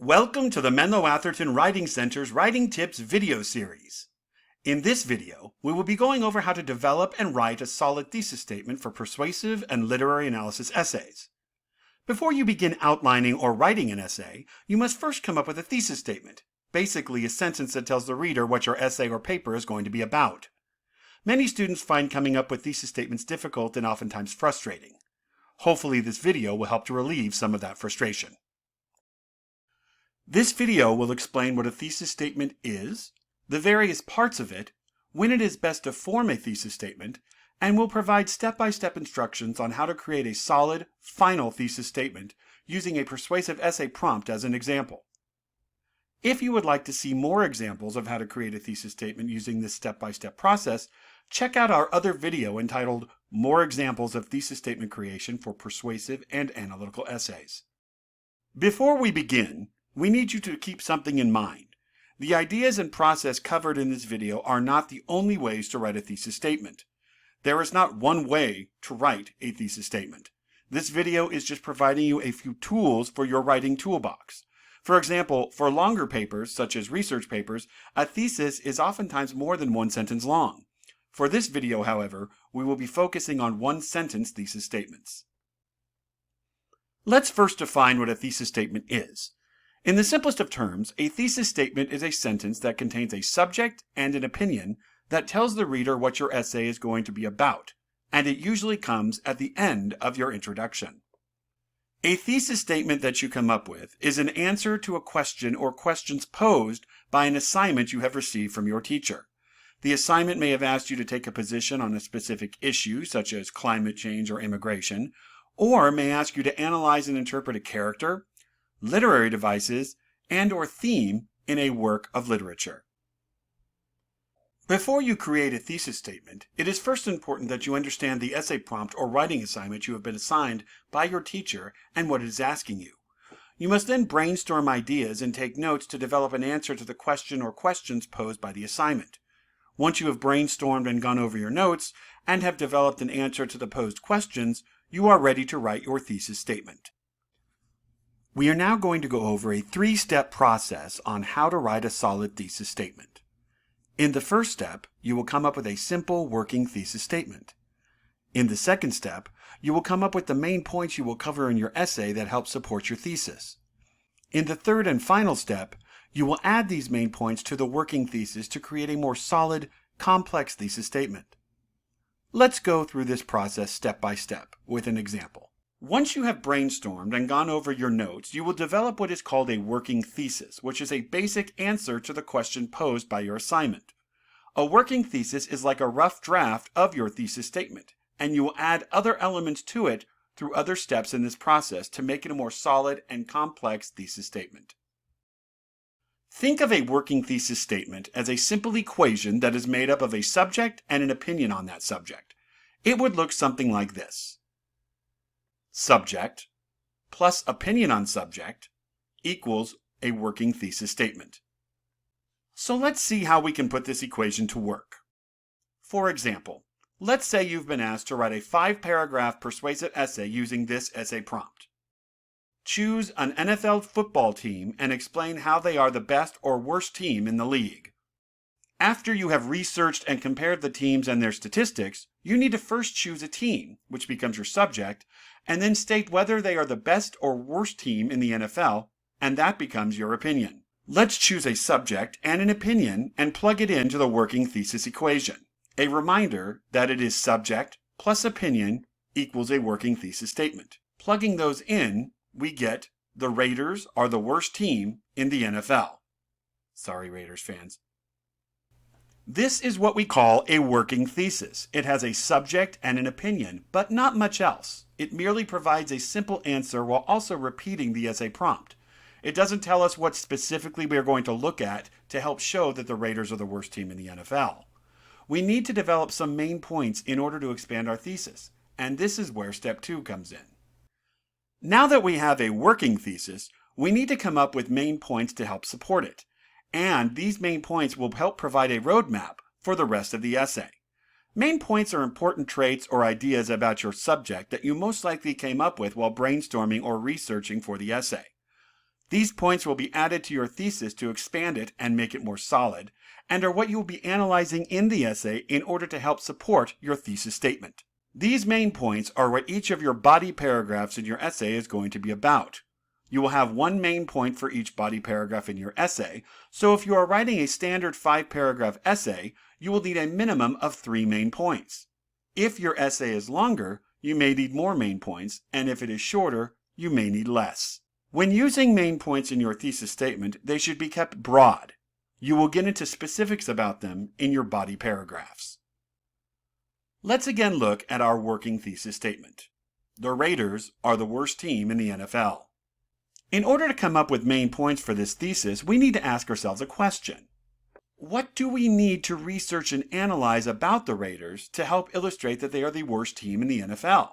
Welcome to the Menlo Atherton Writing Center's Writing Tips video series. In this video, we will be going over how to develop and write a solid thesis statement for persuasive and literary analysis essays. Before you begin outlining or writing an essay, you must first come up with a thesis statement, basically a sentence that tells the reader what your essay or paper is going to be about. Many students find coming up with thesis statements difficult and oftentimes frustrating. Hopefully this video will help to relieve some of that frustration. This video will explain what a thesis statement is, the various parts of it, when it is best to form a thesis statement, and will provide step-by-step instructions on how to create a solid, final thesis statement using a persuasive essay prompt as an example. If you would like to see more examples of how to create a thesis statement using this step-by-step process, check out our other video entitled More Examples of Thesis Statement Creation for Persuasive and Analytical Essays. Before we begin, we need you to keep something in mind. The ideas and process covered in this video are not the only ways to write a thesis statement. There is not one way to write a thesis statement. This video is just providing you a few tools for your writing toolbox. For example, for longer papers, such as research papers, a thesis is oftentimes more than one sentence long. For this video, however, we will be focusing on one-sentence thesis statements. Let's first define what a thesis statement is. In the simplest of terms, a thesis statement is a sentence that contains a subject and an opinion that tells the reader what your essay is going to be about, and it usually comes at the end of your introduction. A thesis statement that you come up with is an answer to a question or questions posed by an assignment you have received from your teacher. The assignment may have asked you to take a position on a specific issue, such as climate change or immigration, or may ask you to analyze and interpret a character, literary devices, and/or theme in a work of literature. Before you create a thesis statement, it is first important that you understand the essay prompt or writing assignment you have been assigned by your teacher and what it is asking you. You must then brainstorm ideas and take notes to develop an answer to the question or questions posed by the assignment. Once you have brainstormed and gone over your notes and have developed an answer to the posed questions, you are ready to write your thesis statement. We are now going to go over a three-step process on how to write a solid thesis statement. In the first step, you will come up with a simple working thesis statement. In the second step, you will come up with the main points you will cover in your essay that help support your thesis. In the third and final step, you will add these main points to the working thesis to create a more solid, complex thesis statement. Let's go through this process step by step with an example. Once you have brainstormed and gone over your notes, you will develop what is called a working thesis, which is a basic answer to the question posed by your assignment. A working thesis is like a rough draft of your thesis statement, and you will add other elements to it through other steps in this process to make it a more solid and complex thesis statement. Think of a working thesis statement as a simple equation that is made up of a subject and an opinion on that subject. It would look something like this. Subject plus opinion on subject equals a working thesis statement. So let's see how we can put this equation to work. For example, let's say you've been asked to write a 5-paragraph persuasive essay using this essay prompt. Choose an NFL football team and explain how they are the best or worst team in the league. After you have researched and compared the teams and their statistics, you need to first choose a team, which becomes your subject, and then state whether they are the best or worst team in the NFL, and that becomes your opinion. Let's choose a subject and an opinion and plug it into the working thesis equation. A reminder that it is subject plus opinion equals a working thesis statement. Plugging those in, we get the Raiders are the worst team in the NFL. Sorry, Raiders fans. This is what we call a working thesis. It has a subject and an opinion, but not much else. It merely provides a simple answer while also repeating the essay prompt. It doesn't tell us what specifically we are going to look at to help show that the Raiders are the worst team in the NFL. We need to develop some main points in order to expand our thesis, and this is where step 2 comes in. Now that we have a working thesis, we need to come up with main points to help support it. And these main points will help provide a roadmap for the rest of the essay. Main points are important traits or ideas about your subject that you most likely came up with while brainstorming or researching for the essay. These points will be added to your thesis to expand it and make it more solid, and are what you will be analyzing in the essay in order to help support your thesis statement. These main points are what each of your body paragraphs in your essay is going to be about. You will have one main point for each body paragraph in your essay, so if you are writing a standard 5-paragraph essay, you will need a minimum of 3 main points. If your essay is longer, you may need more main points, and if it is shorter, you may need less. When using main points in your thesis statement, they should be kept broad. You will get into specifics about them in your body paragraphs. Let's again look at our working thesis statement. The Raiders are the worst team in the NFL. In order to come up with main points for this thesis, we need to ask ourselves a question. What do we need to research and analyze about the Raiders to help illustrate that they are the worst team in the NFL?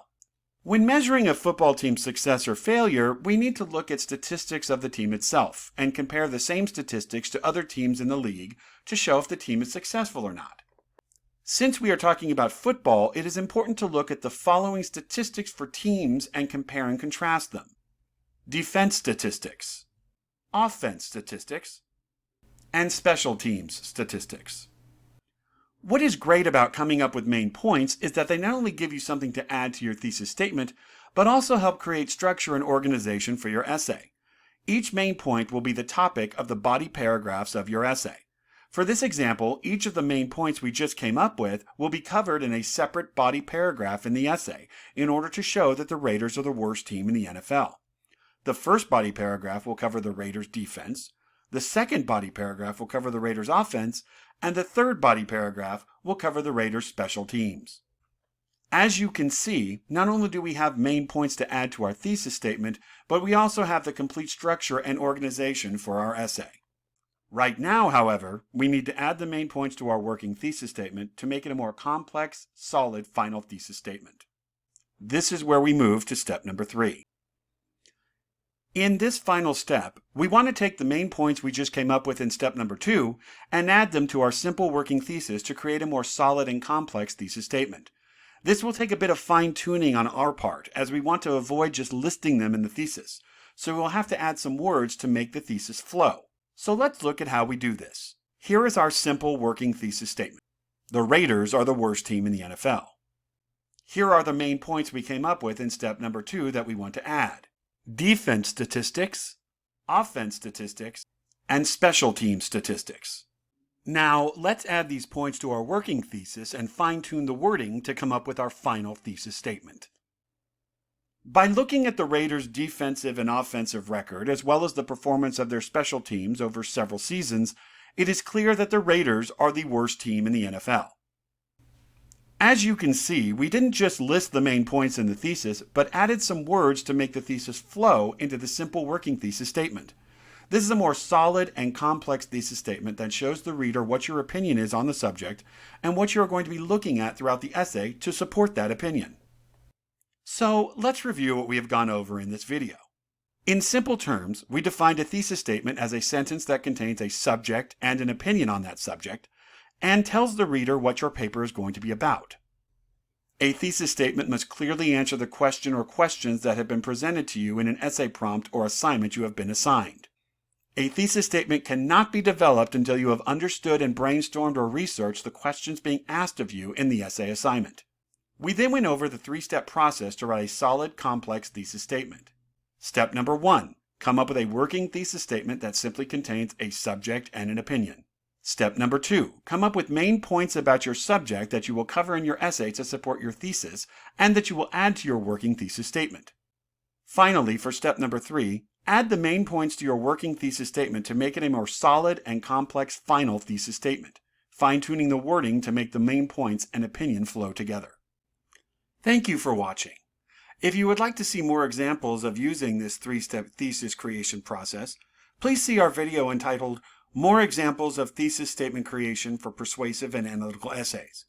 When measuring a football team's success or failure, we need to look at statistics of the team itself and compare the same statistics to other teams in the league to show if the team is successful or not. Since we are talking about football, it is important to look at the following statistics for teams and compare and contrast them. Defense statistics, offense statistics, and special teams statistics. What is great about coming up with main points is that they not only give you something to add to your thesis statement, but also help create structure and organization for your essay. Each main point will be the topic of the body paragraphs of your essay. For this example, each of the main points we just came up with will be covered in a separate body paragraph in the essay in order to show that the Raiders are the worst team in the NFL. The first body paragraph will cover the Raiders' defense, the second body paragraph will cover the Raiders' offense, and the third body paragraph will cover the Raiders' special teams. As you can see, not only do we have main points to add to our thesis statement, but we also have the complete structure and organization for our essay. Right now, however, we need to add the main points to our working thesis statement to make it a more complex, solid final thesis statement. This is where we move to step number 3. In this final step, we want to take the main points we just came up with in step number 2 and add them to our simple working thesis to create a more solid and complex thesis statement. This will take a bit of fine-tuning on our part, as we want to avoid just listing them in the thesis, so we'll have to add some words to make the thesis flow. So let's look at how we do this. Here is our simple working thesis statement. The Raiders are the worst team in the NFL. Here are the main points we came up with in step number 2 that we want to add. Defense statistics, offense statistics, and special team statistics. Now, let's add these points to our working thesis and fine-tune the wording to come up with our final thesis statement. By looking at the Raiders' defensive and offensive record, as well as the performance of their special teams over several seasons, it is clear that the Raiders are the worst team in the NFL. As you can see, we didn't just list the main points in the thesis, but added some words to make the thesis flow into the simple working thesis statement. This is a more solid and complex thesis statement that shows the reader what your opinion is on the subject and what you are going to be looking at throughout the essay to support that opinion. So let's review what we have gone over in this video. In simple terms, we defined a thesis statement as a sentence that contains a subject and an opinion on that subject, and tells the reader what your paper is going to be about. A thesis statement must clearly answer the question or questions that have been presented to you in an essay prompt or assignment you have been assigned. A thesis statement cannot be developed until you have understood and brainstormed or researched the questions being asked of you in the essay assignment. We then went over the 3-step process to write a solid, complex thesis statement. Step number 1, come up with a working thesis statement that simply contains a subject and an opinion. Step number 2, come up with main points about your subject that you will cover in your essay to support your thesis and that you will add to your working thesis statement. Finally, for step number 3, add the main points to your working thesis statement to make it a more solid and complex final thesis statement, fine-tuning the wording to make the main points and opinion flow together. Thank you for watching. If you would like to see more examples of using this 3-step thesis creation process, please see our video entitled More Examples of Thesis Statement Creation for Persuasive and Analytical Essays.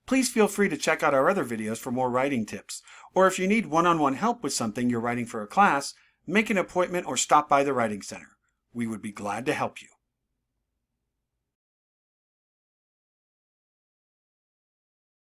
Please feel free to check out our other videos for more writing tips, or if you need one-on-one help with something you're writing for a class, make an appointment or stop by the Writing Center. We would be glad to help you.